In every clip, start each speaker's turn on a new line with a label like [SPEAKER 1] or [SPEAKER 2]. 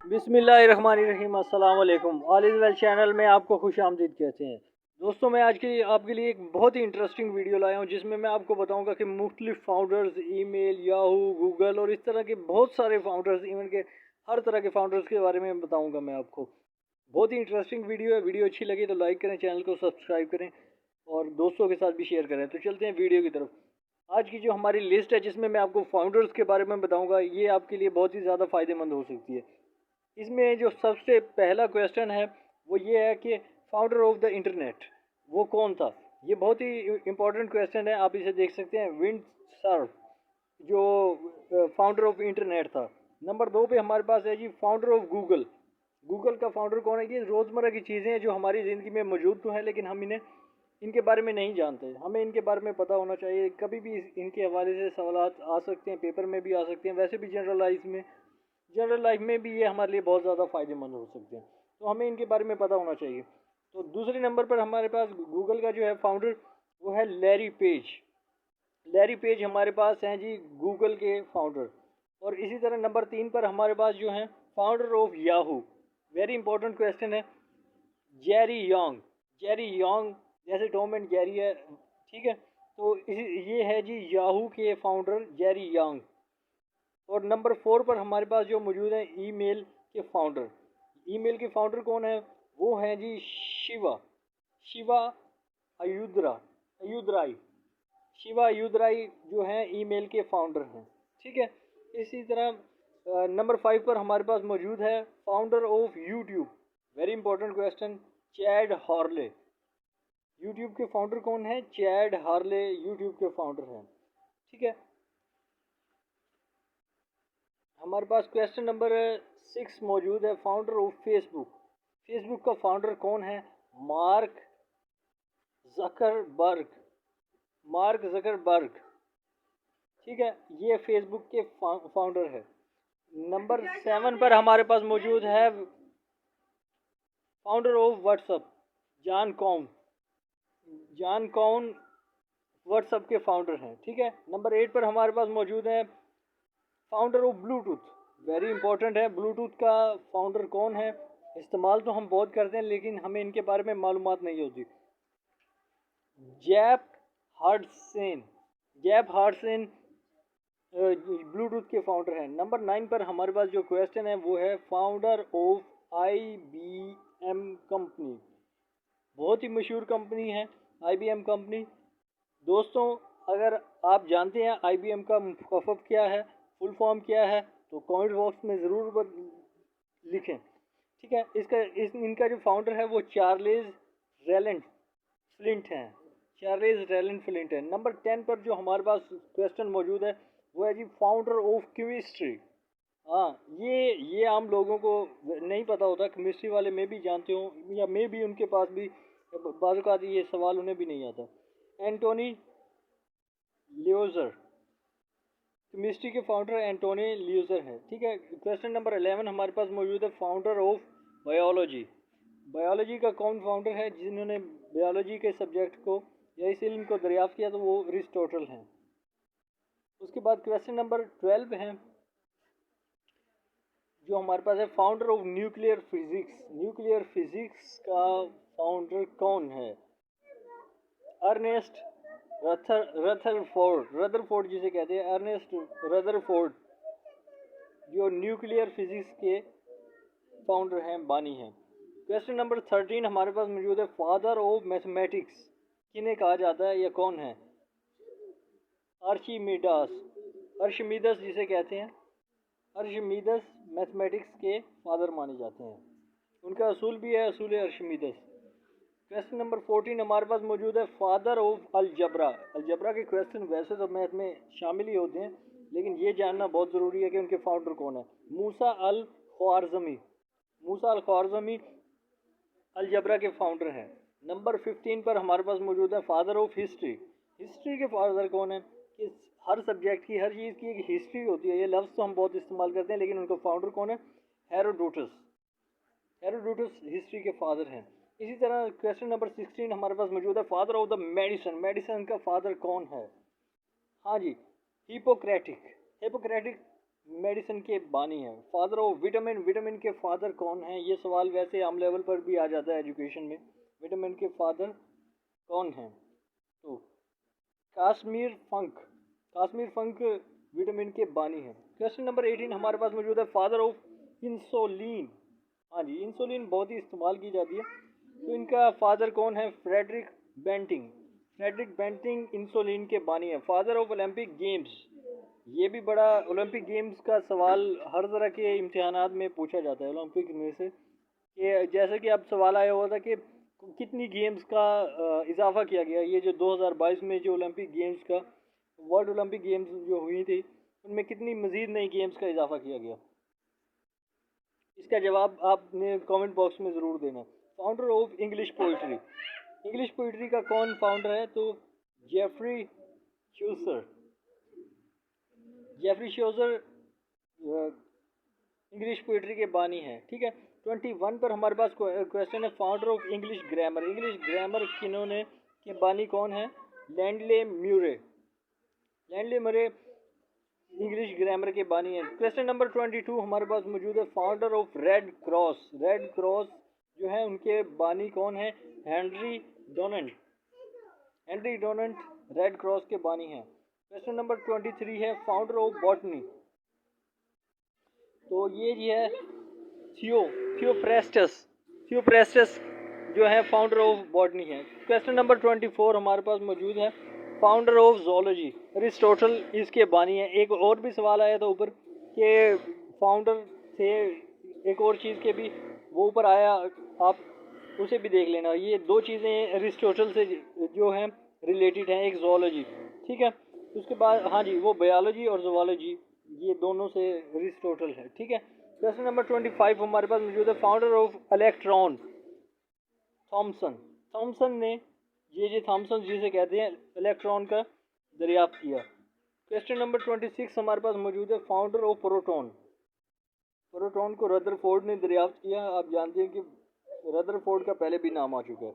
[SPEAKER 1] बिस्मिल्लाहिर्रहमानिर्रहीम। अस्सलाम वालेकुम। ऑल इज़ वेल चैनल में आपको खुश आमदीद कहते हैं। दोस्तों, मैं आज के आपके लिए एक बहुत ही इंटरेस्टिंग वीडियो लाया हूँ जिसमें मैं आपको बताऊंगा कि मुख्तलिफ फाउंडर्स, ईमेल, याहू, गूगल और इस तरह के बहुत सारे फाउंडर्स, इवन के हर तरह के फाउंडर्स के बारे में बताऊंगा मैं आपको। बहुत ही इंटरेस्टिंग वीडियो है। वीडियो अच्छी लगी तो लाइक करें, चैनल को सब्सक्राइब करें और दोस्तों के साथ भी शेयर करें। तो चलते हैं वीडियो की तरफ। आज की जो हमारी लिस्ट है जिसमें मैं आपको फाउंडर्स के बारे में बताऊंगा, ये आपके लिए बहुत ही ज़्यादा फ़ायदेमंद हो सकती है। इसमें जो सबसे पहला क्वेश्चन है वो ये है कि फाउंडर ऑफ द इंटरनेट वो कौन था। ये बहुत ही इम्पोर्टेंट क्वेश्चन है। आप इसे देख सकते हैं। विंड सर्फ जो फाउंडर ऑफ इंटरनेट था। नंबर 2 पे हमारे पास है जी फाउंडर ऑफ गूगल। गूगल का फाउंडर कौन है? ये रोज़मर्रा की चीज़ें हैं जो हमारी ज़िंदगी में मौजूद तो हैं, लेकिन हम इन्हें इनके बारे में नहीं जानते। हमें इनके बारे में पता होना चाहिए। कभी भी इनके हवाले से सवालात आ सकते हैं, पेपर में भी आ सकते हैं, वैसे भी जनरल लाइफ में भी ये हमारे लिए बहुत ज़्यादा फ़ायदेमंद हो सकते हैं। तो हमें इनके बारे में पता होना चाहिए। तो दूसरे नंबर पर हमारे पास गूगल का जो है फाउंडर वो है लैरी पेज। लैरी पेज हमारे पास हैं जी गूगल के फाउंडर। और इसी तरह नंबर 3 पर हमारे पास जो है founder of Yahoo. Very important question है। Jerry Yang. जेरी योंग जैसे टॉम एंड जेरी है, ठीक है। तो ये है जी याहू के फाउंडर जेरी योंग। और नंबर 4 पर हमारे पास जो मौजूद है ईमेल के फाउंडर। ईमेल के फाउंडर कौन है? वो हैं जी शिवा। शिवा अयुद्रा अयुद्राई। शिवा अयुद्राई जो हैं ईमेल के फाउंडर हैं, ठीक है। इसी तरह नंबर 5 पर हमारे पास मौजूद है founder of YouTube. Very important question, Chad Harley. YouTube के फाउंडर कौन है? चैड हार्ले यूट्यूब के फाउंडर हैं, ठीक है। हमारे पास क्वेश्चन नंबर 6 मौजूद है फाउंडर ऑफ फेसबुक। फेसबुक का फाउंडर कौन है? Mark Zuckerberg. मार्क जकरबर्ग, ठीक है। ये फेसबुक के फाउंडर है। नंबर 7 पर हमारे पास मौजूद है founder of WhatsApp, John Koum. John Koum WhatsApp के फाउंडर हैं, ठीक है। नंबर 8 पर हमारे पास मौजूद है founder of Bluetooth. Very important है। ब्लूटूथ का फाउंडर कौन है? इस्तेमाल तो हम बहुत करते हैं लेकिन हमें इनके बारे में मालूमात नहीं होती। जैप हार्डसेन। जैप हार्डसेन ब्लूटूथ के फाउंडर हैं। नंबर 9 पर हमारे पास जो क्वेश्चन है वो है फाउंडर ऑफ IBM कंपनी। बहुत ही मशहूर कंपनी है IBM कंपनी। दोस्तों, अगर आप जानते हैं IBM का मुखफ़फ़ क्या है, फुल फॉर्म क्या है, तो कमेंट बॉक्स में ज़रूर लिखें, ठीक है। इनका जो फाउंडर है वो चार्ल्स रेलेंट फ्लिंट हैं। चार्ल्स रेलेंट फ्लिंट है। नंबर 10 पर जो हमारे पास क्वेश्चन मौजूद है वो है जी फाउंडर ऑफ केमिस्ट्री। हाँ, ये आम लोगों को नहीं पता होता। केमिस्ट्री वाले में भी जानते हो या मे भी उनके पास भी बाज़ औक़ात ये सवाल उन्हें भी नहीं आता। एंटोनी लियोजर। केमिस्ट्री के फाउंडर एंटोनी लियोजर हैं, ठीक है। क्वेश्चन नंबर 11 हमारे पास मौजूद है फाउंडर ऑफ बायोलॉजी। बायोलॉजी का कौन फाउंडर है? जिन्होंने बायोलॉजी के सब्जेक्ट को या इस इल्म को दरियाफ्त किया तो वो अरिस्टोटल हैं। उसके बाद क्वेश्चन नंबर 12 है जो हमारे पास है founder of nuclear physics. Nuclear physics का फाउंडर कौन है? अर्नेस्ट रदरफोर्ड जिसे कहते हैं, अर्नेस्ट रदरफोर्ड जो न्यूक्लियर फिजिक्स के फाउंडर हैं, बानी हैं। क्वेश्चन नंबर 13 हमारे पास मौजूद है फादर ऑफ मैथमेटिक्स किन्हें कहा जाता है या कौन है? आर्चिमिडास। अर्शिमीदस जिसे कहते हैं, अर्शिमीदस मैथमेटिक्स के फादर माने जाते हैं। उनका असूल भी है, असूल अर्शिमीदस। क्वेश्चन नंबर 14 हमारे पास मौजूद है फादर ऑफ अलजबरा। अलजबरा के क्वेश्चन वैसे तो मैथ में शामिल ही होते हैं, लेकिन ये जानना बहुत ज़रूरी है कि उनके फाउंडर कौन है। मूसा अल ख्वारज़मी। मूसा अल ख्वारज़मी अलजबरा के फाउंडर हैं। नंबर 15 पर हमारे पास मौजूद है फादर ऑफ हिस्ट्री। हिस्ट्री के फादर कौन है? कि हर सब्जेक्ट की, हर चीज़ की एक हिस्ट्री होती है। ये लफ्ज़ तो हम बहुत इस्तेमाल करते हैं लेकिन उनका फाउंडर कौन है? हेरोडोटस। हेरोडोटस हिस्ट्री के फादर हैं। इसी तरह क्वेश्चन नंबर 16 हमारे पास मौजूद है father of the medicine. Medicine का फादर कौन है? हाँ जी, हिपोक्रेटिक। हिपोक्रेटिक मेडिसिन के बानी हैं? फादर ऑफ विटामिन, विटामिन के फादर कौन हैं? ये सवाल वैसे आम लेवल पर भी आ जाता है एजुकेशन में। विटामिन के फादर कौन हैं? तो काश्मीर फंक, काश्मीर फंक विटामिन के बानी हैं। क्वेश्चन नंबर 18 हमारे पास मौजूद है, फादर ऑफ इंसुलिन। हाँ जी, इंसुलिन बहुत ही इस्तेमाल की जाती है, तो इनका फादर कौन है? Frederick Banting. Frederick Banting insulin के बानी है। फादर ऑफ ओलंपिक गेम्स, ये भी बड़ा, ओलंपिक गेम्स का सवाल हर तरह के इम्तिहानात में पूछा जाता है ओलंपिक में से, कि जैसे कि अब सवाल आया हुआ था कि कितनी गेम्स का इजाफा किया गया। ये जो 2022 में जो ओलंपिक गेम्स का, वर्ल्ड ओलंपिक गेम्स जो हुई थी, उनमें कितनी मज़ीद नई गेम्स का इजाफा किया गया? इसका जवाब आपने कमेंट बॉक्स में ज़रूर देना। Founder of English poetry, English poetry का कौन फाउंडर है? तो Geoffrey Chaucer. Geoffrey Chaucer English poetry के बानी हैं। ठीक है, 21 पर हमारे पास क्वेश्चन है, founder of English grammar, English grammar किन्होंने के बानी कौन है? लैंडले म्यूरे। लैंडले म्यूरे इंग्लिश ग्रामर के बानी हैं। क्वेश्चन नंबर 22 हमारे पास मौजूद है, founder of red cross, red cross जो है उनके बानी कौन है? हेनरी डोनेंट। हेनरी डोनेंट रेड क्रॉस के बानी हैं। क्वेश्चन नंबर 23 है, फाउंडर ऑफ बॉटनी, तो ये जी है थियोप्रेस्टस। थियोप्रेस्टस जो है फाउंडर ऑफ बॉटनी है। क्वेश्चन नंबर 24 हमारे पास मौजूद है, फाउंडर ऑफ जोलॉजी, अरिस्टोटल इसके बानी है। एक और भी सवाल आया था ऊपर के फाउंडर थे एक और चीज़ के भी, वो ऊपर आया, आप उसे भी देख लेना। ये दो चीज़ें अरिस्टोटल से जो हैं रिलेटेड हैं, एक जोलॉजी, ठीक है। उसके बाद हाँ जी, वो बायोलॉजी और जोलॉजी ये दोनों से अरिस्टोटल है, ठीक है। क्वेश्चन नंबर 25 हमारे पास मौजूद है, founder of electron, Thomson. Thomson ने जे थॉमसन जिसे कहते हैं इलेक्ट्रॉन का दरियाफ्त किया। क्वेश्चन नंबर 26 हमारे पास मौजूद है, फाउंडर ऑफ प्रोटॉन। प्रोटॉन को रदरफोर्ड ने दरियाफ्त किया। आप जानते हैं कि रदरफोर्ड का पहले भी नाम आ चुका है।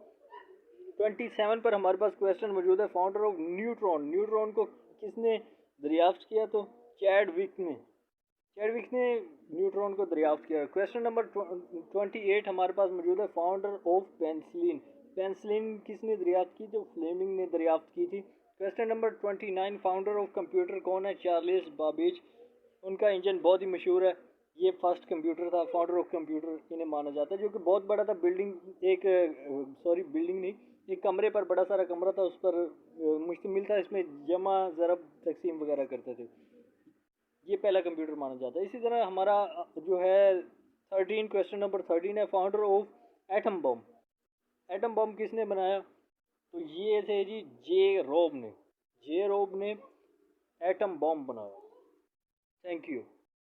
[SPEAKER 1] 27 पर हमारे पास क्वेश्चन मौजूद है, फाउंडर ऑफ न्यूट्रॉन, न्यूट्रॉन को किसने दरियाफ्त किया? तो चैडविक ने, चैडविक ने न्यूट्रॉन को दरियाफ्त किया। क्वेश्चन नंबर 28 हमारे पास मौजूद है, फाउंडर ऑफ पेंसिलिन, पेंसिलिन किसने दरियाफ्त की? तो फ्लेमिंग ने दरियाफ्त की थी। Question number 29, founder of computer कौन है? Charles Babbage. उनका इंजन बहुत ही मशहूर है, ये फर्स्ट कंप्यूटर था, फाउंडर ऑफ कंप्यूटर इन्हें माना जाता है, जो कि बहुत बड़ा था। बिल्डिंग एक बिल्डिंग नहीं, एक कमरे पर बड़ा सारा कमरा था, उस पर मुश्तमिल था, इसमें जमा ज़रब तकसीम वगैरह करते थे। ये पहला कंप्यूटर माना जाता है। इसी तरह हमारा जो है 13, क्वेश्चन नंबर 13 है, founder of atom bomb, atom bomb किसने बनाया? तो ये थे जी जे रोब ने, जे रोब ने एटम बम बनाया। Thank you.